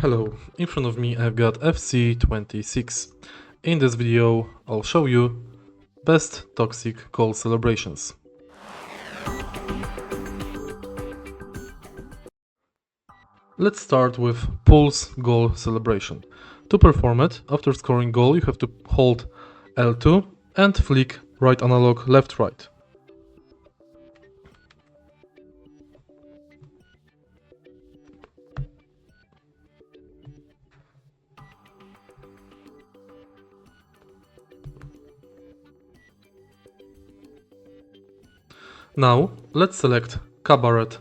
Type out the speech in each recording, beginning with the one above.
Hello, in front of me I've got FC26. In this video I'll show you best toxic goal celebrations. Let's start with pulse goal celebration. To perform it, after scoring goal you have to hold L2 and flick right analog left right. Now let's select Cabaret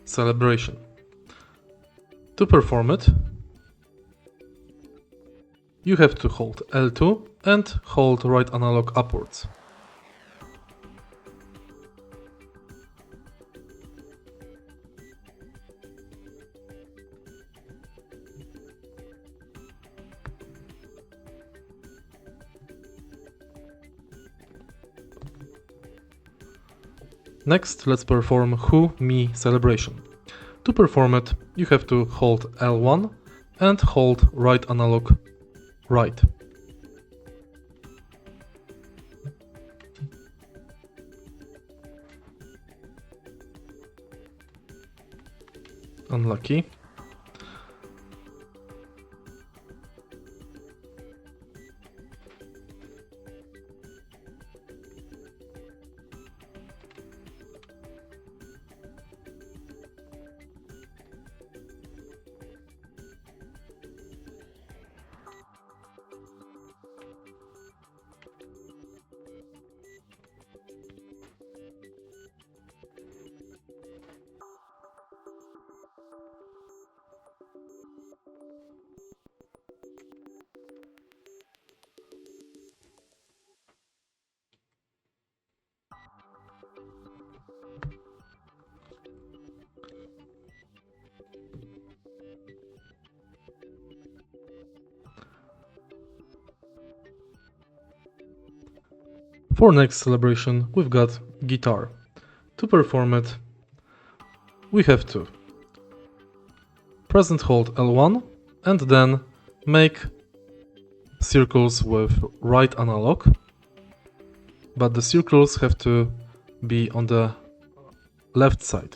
celebration. To perform it, you have to hold L2 and hold right analog upwards. Next, let's perform Who Me celebration. To perform it, you have to hold L1 and hold right analog right. Unlucky. For next celebration, we've got guitar. To perform it, we have to press and hold L1 and then make circles with right analog, but the circles have to be on the left side.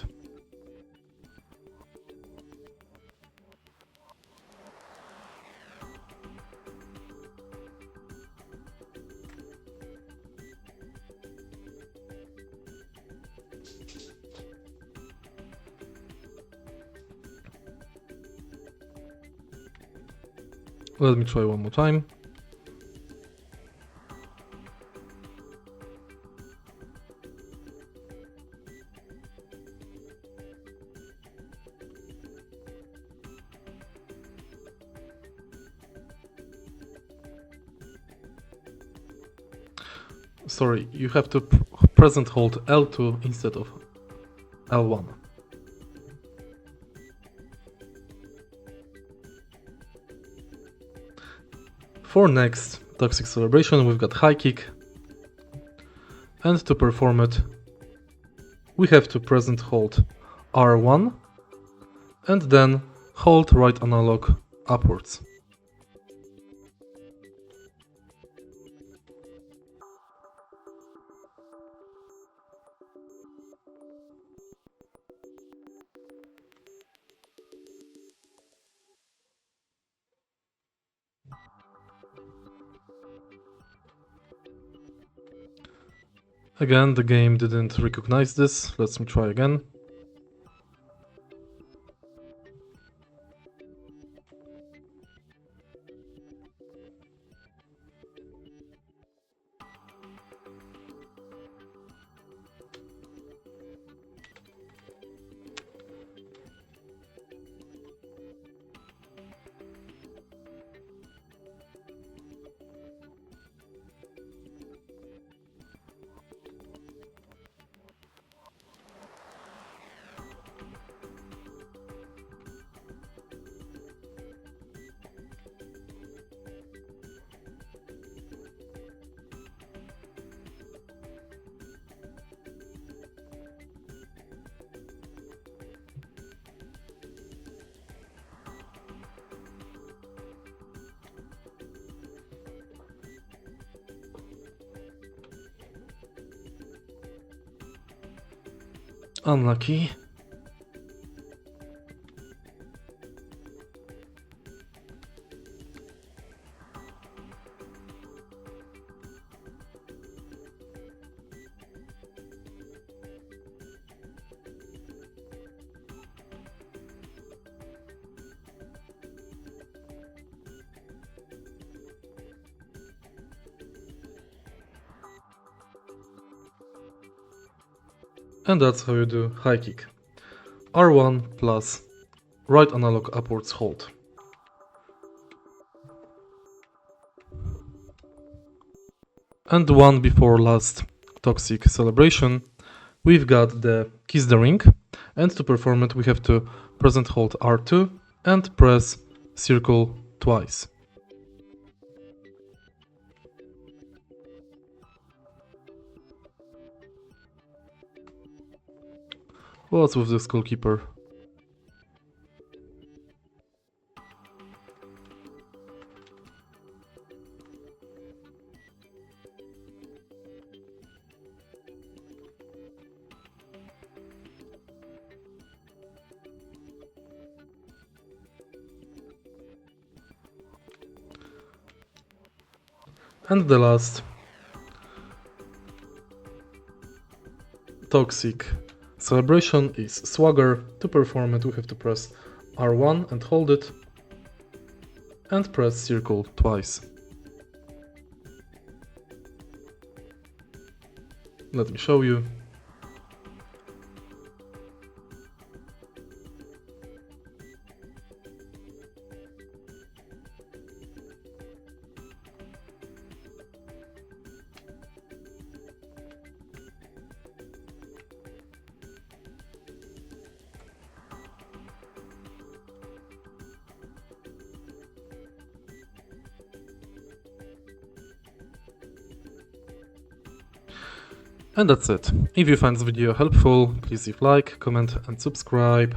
Let me try one more time. Sorry, you have to press and hold L2 instead of L1. For next toxic celebration, we've got high kick, and to perform it, we have to press and hold R1 and then hold right analog upwards. Again, the game didn't recognize this. Let's try again. Unlucky. And that's how you do high kick. R1 plus right analog upwards hold. And one before last toxic celebration, we've got the kiss the ring, and to perform it we have to press and hold R2 and press circle twice. What's with this goalkeeper? And the last toxic celebration is swagger. To perform it we have to press R1 and hold it and press circle twice. Let me show you. And that's it. If you find this video helpful, please leave like, comment and subscribe.